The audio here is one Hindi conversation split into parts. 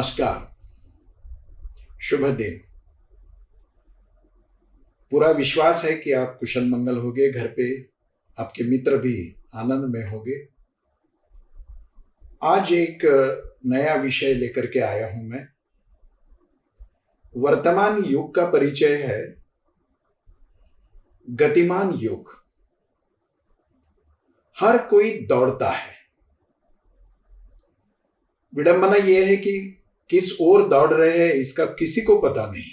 नमस्कार, शुभ दिन। पूरा विश्वास है कि आप कुशल मंगल होगे, घर पे आपके मित्र भी आनंद में होंगे। आज एक नया विषय लेकर के आया हूं मैं। वर्तमान युग का परिचय है गतिमान युग। हर कोई दौड़ता है। विडंबना यह है कि किस ओर दौड़ रहे हैं इसका किसी को पता नहीं,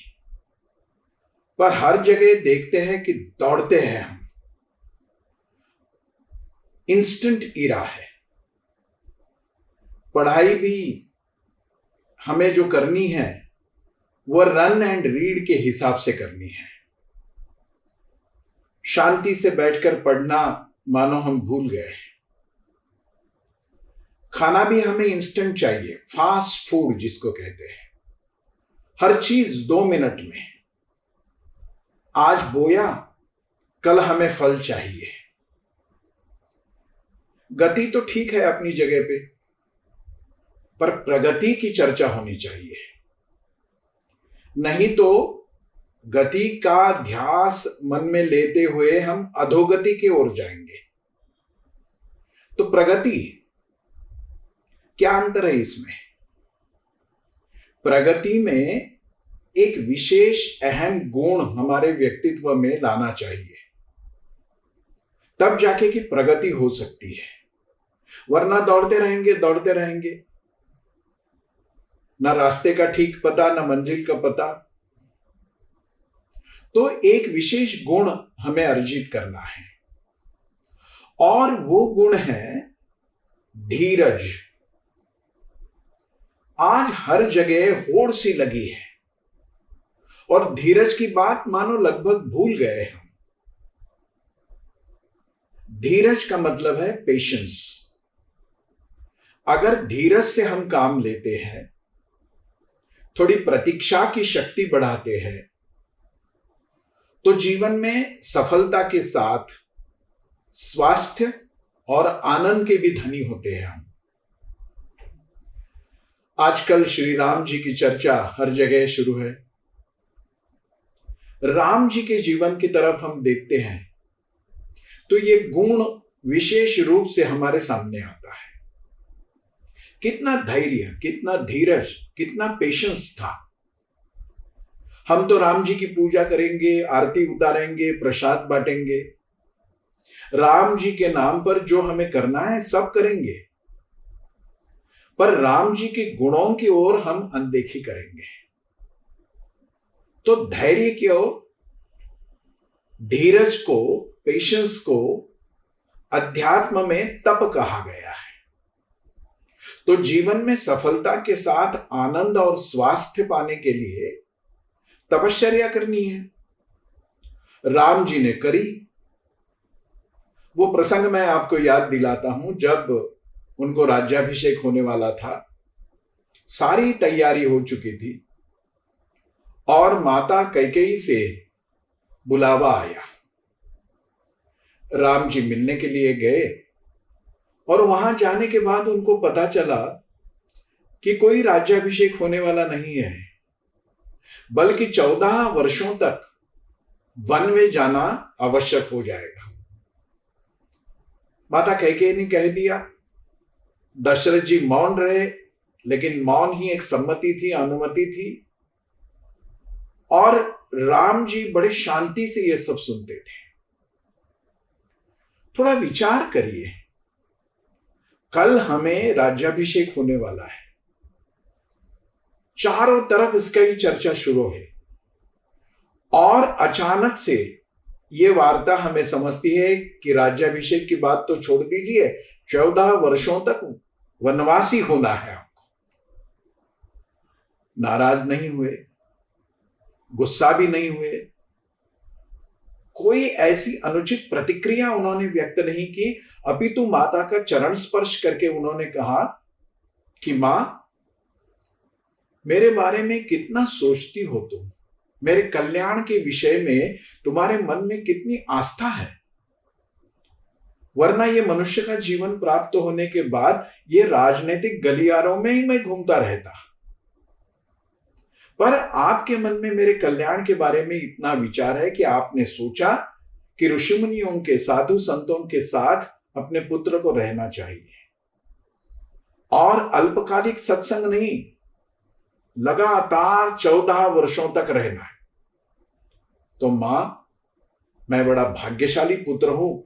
पर हर जगह देखते हैं कि दौड़ते हैं हम। इंस्टेंट इरा है। पढ़ाई भी हमें जो करनी है वह रन एंड रीड के हिसाब से करनी है। शांति से बैठकर पढ़ना मानो हम भूल गए। खाना भी हमें इंस्टेंट चाहिए, फास्ट फूड जिसको कहते हैं। हर चीज 2 मिनट में। आज बोया, कल हमें फल चाहिए। गति तो ठीक है अपनी जगह पे, पर प्रगति की चर्चा होनी चाहिए। नहीं तो गति का ध्यास मन में लेते हुए हम अधोगति की ओर जाएंगे। तो प्रगति, क्या अंतर है इसमें? प्रगति में एक विशेष अहम गुण हमारे व्यक्तित्व में लाना चाहिए, तब जाके कि प्रगति हो सकती है। वरना दौड़ते रहेंगे, ना रास्ते का ठीक पता, ना मंजिल का पता। तो एक विशेष गुण हमें अर्जित करना है, और वो गुण है धीरज। आज हर जगह होड़ सी लगी है और धीरज की बात मानो लगभग भूल गए हम। धीरज का मतलब है पेशेंस। अगर धीरज से हम काम लेते हैं, थोड़ी प्रतीक्षा की शक्ति बढ़ाते हैं, तो जीवन में सफलता के साथ स्वास्थ्य और आनंद के भी धनी होते हैं हम। आजकल श्री राम जी की चर्चा हर जगह शुरू है। राम जी के जीवन की तरफ हम देखते हैं तो ये गुण विशेष रूप से हमारे सामने आता है। कितना धैर्य, कितना धीरज, कितना पेशेंस था। हम तो राम जी की पूजा करेंगे, आरती उतारेंगे, प्रसाद बांटेंगे। राम जी के नाम पर जो हमें करना है सब करेंगे, पर राम जी के गुणों की ओर हम अनदेखी करेंगे। तो धैर्य को, धीरज को, पेशेंस को अध्यात्म में तप कहा गया है। तो जीवन में सफलता के साथ आनंद और स्वास्थ्य पाने के लिए तपश्चर्या करनी है। राम जी ने करी। वो प्रसंग मैं आपको याद दिलाता हूं, जब उनको राज्याभिषेक होने वाला था, सारी तैयारी हो चुकी थी और माता कैकेयी से बुलावा आया। राम जी मिलने के लिए गए और वहां जाने के बाद उनको पता चला कि कोई राज्याभिषेक होने वाला नहीं है, बल्कि 14 वर्षों तक वन में जाना आवश्यक हो जाएगा। माता कैकेयी ने कह दिया। दशरथ जी मौन रहे, लेकिन मौन ही एक सम्मति थी, अनुमति थी। और राम जी बड़े शांति से ये सब सुनते थे। थोड़ा विचार करिए, कल हमें राज्याभिषेक होने वाला है, चारों तरफ इसका ही चर्चा शुरू है, और अचानक से ये वार्ता हमें समझती है कि राज्याभिषेक की बात तो छोड़ दीजिए, 14 वर्षों तक वनवासी होना है आपको। नाराज नहीं हुए, गुस्सा भी नहीं हुए, कोई ऐसी अनुचित प्रतिक्रिया उन्होंने व्यक्त नहीं की, अपितु माता का चरण स्पर्श करके उन्होंने कहा कि मां, मेरे बारे में कितना सोचती हो तुम, मेरे कल्याण के विषय में तुम्हारे मन में कितनी आस्था है। वरना ये मनुष्य का जीवन प्राप्त होने के बाद ये राजनीतिक गलियारों में ही मैं घूमता रहता। पर आपके मन में मेरे कल्याण के बारे में इतना विचार है कि आपने सोचा कि ऋषि मुनियों के, साधु संतों के साथ अपने पुत्र को रहना चाहिए, और अल्पकालिक सत्संग नहीं, लगातार 14 वर्षों तक रहना है। तो मां, मैं बड़ा भाग्यशाली पुत्र हूं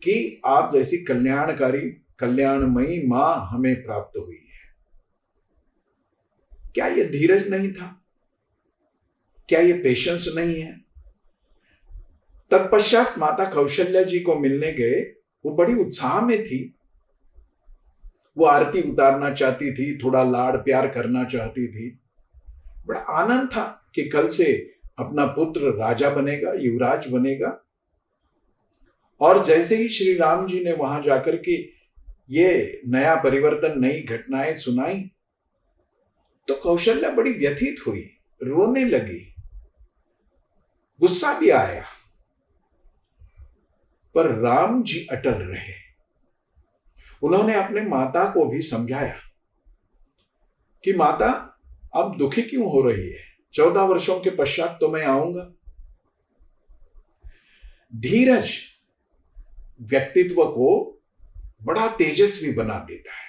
कि आप जैसी कल्याणकारी, कल्याणमयी मां हमें प्राप्त हुई है। क्या यह धीरज नहीं था? क्या यह पेशेंस नहीं है? तत्पश्चात माता कौशल्या जी को मिलने गए। वो बड़ी उत्साह में थी। वो आरती उतारना चाहती थी, थोड़ा लाड़ प्यार करना चाहती थी। बड़ा आनंद था कि कल से अपना पुत्र राजा बनेगा, युवराज बनेगा। और जैसे ही श्री राम जी ने वहां जाकर के ये नया परिवर्तन, नई घटनाएं सुनाई, तो कौशल्या बड़ी व्यथित हुई, रोने लगी, गुस्सा भी आया। पर राम जी अटल रहे। उन्होंने अपने माता को भी समझाया कि माता, अब दुखी क्यों हो रही है? 14 वर्षों के पश्चात तो मैं आऊंगा। धीरज व्यक्तित्व को बड़ा तेजस्वी बना देता है।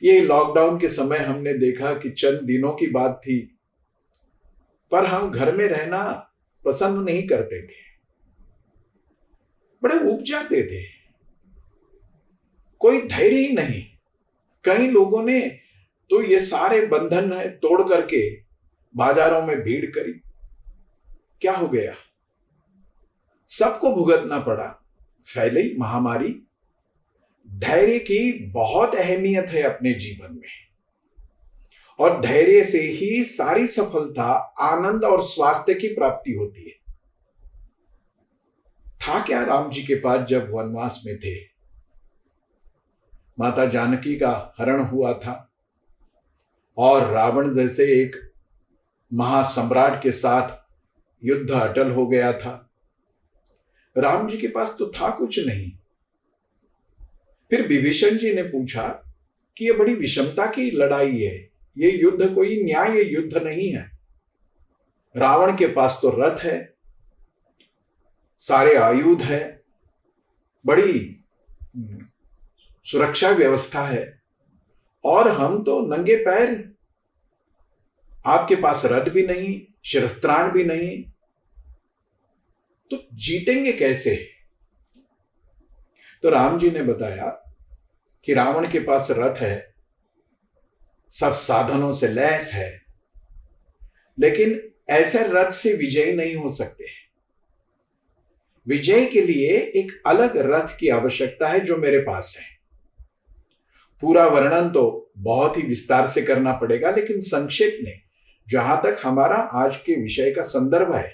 ये लॉकडाउन के समय हमने देखा कि चंद दिनों की बात थी, पर हम घर में रहना पसंद नहीं करते थे, बड़े ऊब जाते थे, कोई धैर्य ही नहीं। कई लोगों ने तो ये सारे बंधन है तोड़ करके बाजारों में भीड़ करी। क्या हो गया? सबको भुगतना पड़ा, फैली महामारी। धैर्य की बहुत अहमियत है अपने जीवन में, और धैर्य से ही सारी सफलता, आनंद और स्वास्थ्य की प्राप्ति होती है। था क्या राम जी के पास जब वनवास में थे? माता जानकी का हरण हुआ था और रावण जैसे एक महासम्राट के साथ युद्ध अटल हो गया था। राम जी के पास तो था कुछ नहीं। फिर विभीषण जी ने पूछा कि यह बड़ी विषमता की लड़ाई है, ये युद्ध कोई न्याय युद्ध नहीं है। रावण के पास तो रथ है, सारे आयुध है, बड़ी सुरक्षा व्यवस्था है, और हम तो नंगे पैर, आपके पास रथ भी नहीं, शस्त्राण भी नहीं, तो जीतेंगे कैसे? तो राम जी ने बताया कि रावण के पास रथ है, सब साधनों से लैस है, लेकिन ऐसे रथ से विजय नहीं हो सकते। विजय के लिए एक अलग रथ की आवश्यकता है जो मेरे पास है। पूरा वर्णन तो बहुत ही विस्तार से करना पड़ेगा, लेकिन संक्षेप में जहां तक हमारा आज के विषय का संदर्भ है,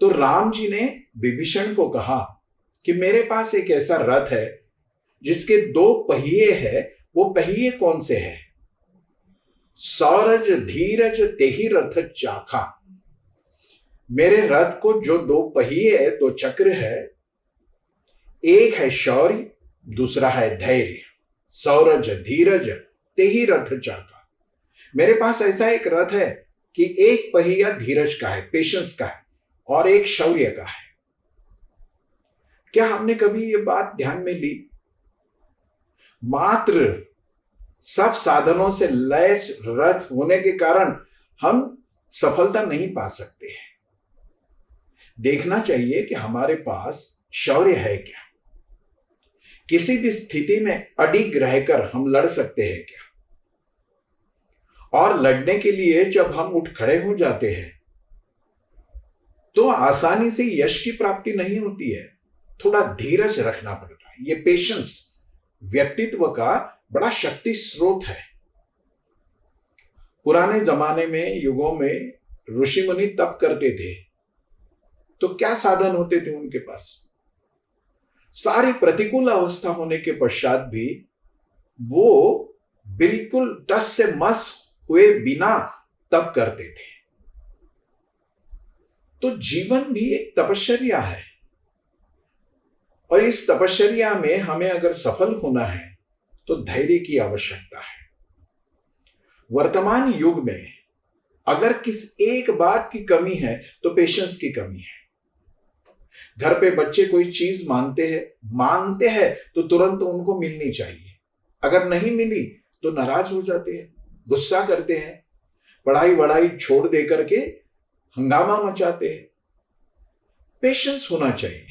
तो राम जी ने विभीषण को कहा कि मेरे पास एक ऐसा रथ है जिसके 2 पहिए हैं। वो पहिए कौन से हैं? सौरज धीरज तेहि रथ चाखा। मेरे रथ को जो 2 पहिए है, 2 चक्र है, एक है शौर्य, दूसरा है धैर्य। सौरज धीरज तेहि रथ चाखा। मेरे पास ऐसा एक रथ है कि एक पहिया धीरज का है, पेशेंस का है, और एक शौर्य का है। क्या हमने कभी ये बात ध्यान में ली? मात्र सब साधनों से लैस रथ होने के कारण हम सफलता नहीं पा सकते हैं। देखना चाहिए कि हमारे पास शौर्य है क्या? किसी भी स्थिति में अडिग रहकर हम लड़ सकते हैं क्या? और लड़ने के लिए जब हम उठ खड़े हो जाते हैं तो आसानी से यश की प्राप्ति नहीं होती है, थोड़ा धीरज रखना पड़ता है। ये पेशेंस व्यक्तित्व का बड़ा शक्ति स्रोत है। पुराने जमाने में, युगों में ऋषि मुनि तप करते थे, तो क्या साधन होते थे उनके पास? सारी प्रतिकूल अवस्था होने के पश्चात भी वो बिल्कुल टस से मस हुए बिना तप करते थे। तो जीवन भी एक तपश्चर्या है, और इस तपश्चर्या में हमें अगर सफल होना है तो धैर्य की आवश्यकता है। वर्तमान युग में अगर किस एक बात की कमी है तो पेशेंस की कमी है। घर पे बच्चे कोई चीज मांगते हैं तो तुरंत उनको मिलनी चाहिए। अगर नहीं मिली तो नाराज हो जाते हैं, गुस्सा करते हैं, पढ़ाई वढ़ाई छोड़ दे करके हंगामा मचाते हैं। पेशेंस होना चाहिए।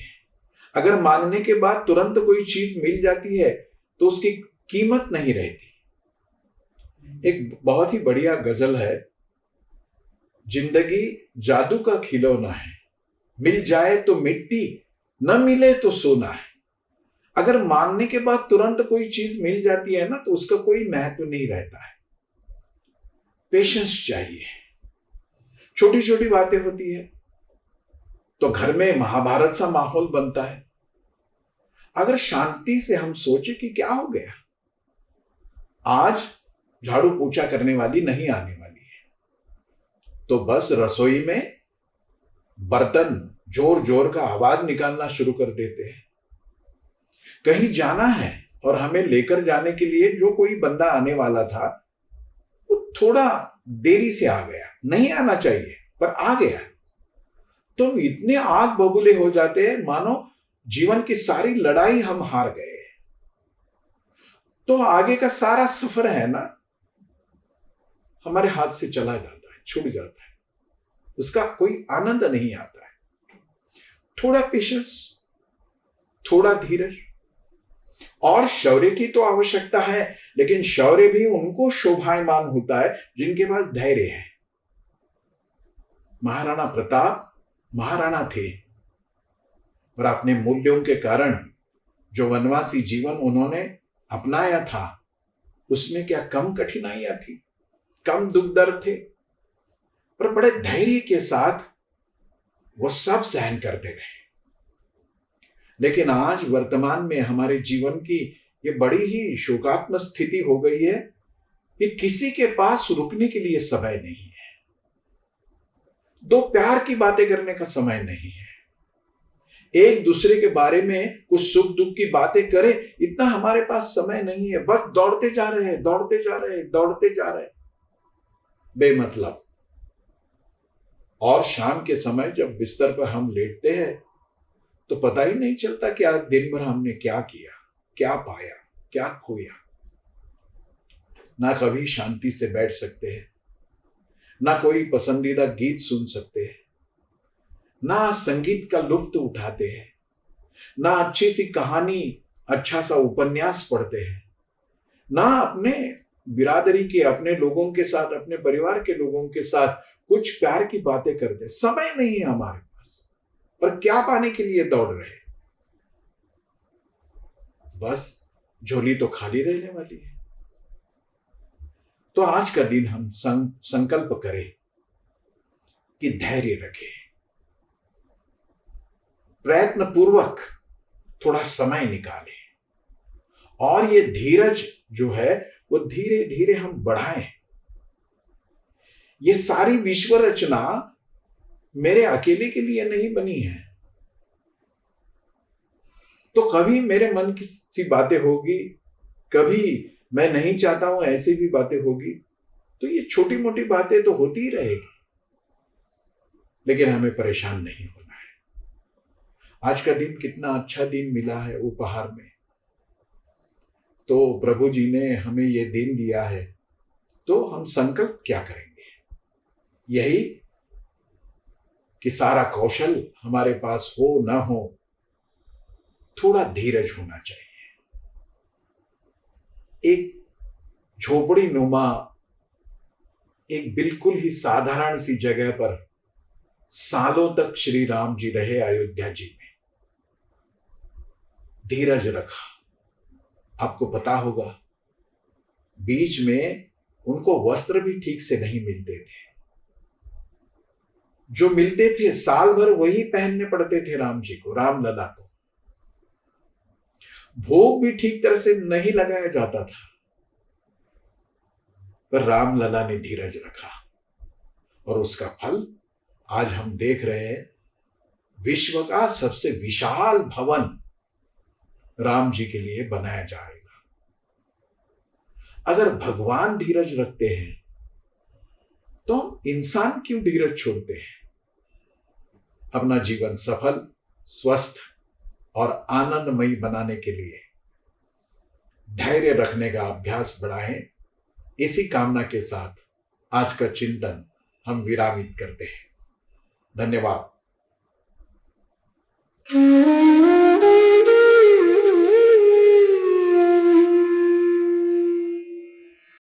अगर मांगने के बाद तुरंत कोई चीज मिल जाती है तो उसकी कीमत नहीं रहती। एक बहुत ही बढ़िया गजल है, जिंदगी जादू का खिलौना है, मिल जाए तो मिट्टी, न मिले तो सोना है। अगर मांगने के बाद तुरंत कोई चीज मिल जाती है ना तो उसका कोई महत्व नहीं रहता है। पेशेंस चाहिए। छोटी छोटी बातें होती है तो घर में महाभारत सा माहौल बनता है। अगर शांति से हम सोचे कि क्या हो गया, आज झाड़ू पोछा करने वाली नहीं आने वाली है, तो बस रसोई में बर्तन जोर जोर का आवाज निकालना शुरू कर देते हैं। कहीं जाना है और हमें लेकर जाने के लिए जो कोई बंदा आने वाला था वो थोड़ा देरी से आ गया, नहीं आना चाहिए पर आ गया, तो इतने आग बबूले हो जाते हैं मानो जीवन की सारी लड़ाई हम हार गए। तो आगे का सारा सफर है ना हमारे हाथ से चला जाता है, छूट जाता है, उसका कोई आनंद नहीं आता है। थोड़ा पेशेंस, थोड़ा धीरज और शौर्य की तो आवश्यकता है, लेकिन शौर्य भी उनको शोभायमान होता है जिनके पास धैर्य है। महाराणा प्रताप महाराणा थे, पर अपने मूल्यों के कारण जो वनवासी जीवन उन्होंने अपनाया था उसमें क्या कम कठिनाइयां थी, कम दुख दर्द थे, पर बड़े धैर्य के साथ वो सब सहन करते रहे। लेकिन आज वर्तमान में हमारे जीवन की ये बड़ी ही शोकात्मक स्थिति हो गई है कि किसी के पास रुकने के लिए समय नहीं है, दो प्यार की बातें करने का समय नहीं है, एक दूसरे के बारे में कुछ सुख दुख की बातें करें, इतना हमारे पास समय नहीं है। बस दौड़ते जा रहे हैं, दौड़ते जा रहे हैं, दौड़ते जा रहे हैं बेमतलब। और शाम के समय जब बिस्तर पर हम लेटते हैं तो पता ही नहीं चलता कि आज दिन भर हमने क्या किया, क्या पाया, क्या खोया। ना कभी शांति से बैठ सकते हैं, ना कोई पसंदीदा गीत सुन सकते हैं, ना संगीत का लुत्फ उठाते हैं, ना अच्छी सी कहानी, अच्छा सा उपन्यास पढ़ते हैं, ना अपने बिरादरी के, अपने लोगों के साथ, अपने परिवार के लोगों के साथ कुछ प्यार की बातें करते। समय नहीं है हमारे पास, पर क्या पाने के लिए दौड़ रहे, बस झोली तो खाली रहने वाली है। तो आज का दिन हम संकल्प करें कि धैर्य रखें, प्रयत्न पूर्वक थोड़ा समय निकालें, और ये धीरज जो है वो धीरे धीरे हम बढ़ाएं। ये सारी विश्व रचना मेरे अकेले के लिए नहीं बनी है। तो कभी मेरे मन की सी बातें होगी, कभी मैं नहीं चाहता हूं ऐसी भी बातें होगी, तो ये छोटी मोटी बातें तो होती ही रहेगी, लेकिन हमें परेशान नहीं होना है। आज का दिन कितना अच्छा दिन मिला है उपहार में, तो प्रभु जी ने हमें ये दिन दिया है, तो हम संकल्प क्या करेंगे? यही कि सारा कौशल हमारे पास हो ना हो, थोड़ा धीरज होना चाहिए। एक झोपड़ी नुमा, एक बिल्कुल ही साधारण सी जगह पर सालों तक श्री राम जी रहे अयोध्या जी में, धीरज रखा। आपको पता होगा बीच में उनको वस्त्र भी ठीक से नहीं मिलते थे, जो मिलते थे साल भर वही पहनने पड़ते थे राम जी को, रामलला को। भोग भी ठीक तरह से नहीं लगाया जाता था, पर रामलला ने धीरज रखा, और उसका फल आज हम देख रहे हैं। विश्व का सबसे विशाल भवन राम जी के लिए बनाया जाएगा। अगर भगवान धीरज रखते हैं तो हम इंसान क्यों धीरज छोड़ते हैं? अपना जीवन सफल, स्वस्थ और आनंदमयी बनाने के लिए धैर्य रखने का अभ्यास बढ़ाएं। इसी कामना के साथ आज का चिंतन हम विरामित करते हैं। धन्यवाद।